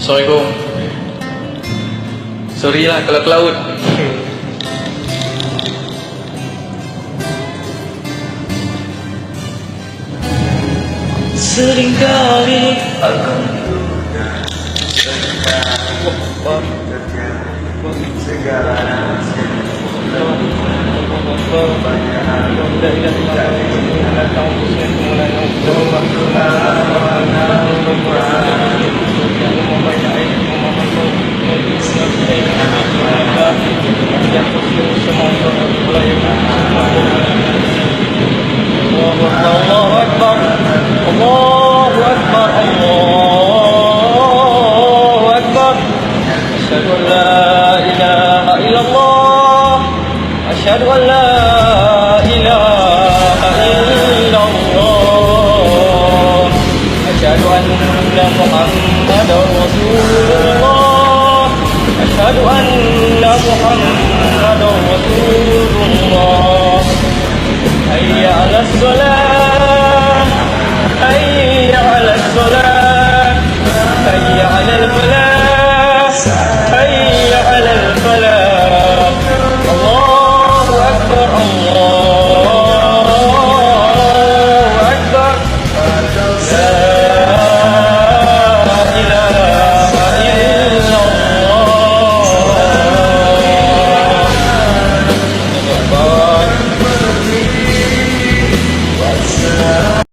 Assalamualaikum. Sorry lah kalau ke laut. Seringkali aku segala Allahu Akbar, Allahu Akbar, Allahu Akbar. Asyhadu an la ilaha illallah, asyhadu an la ilaha illallah, asyhadu anna Muhammadar Rasulullah, asyhadu anna Muhammadar Rasulullah.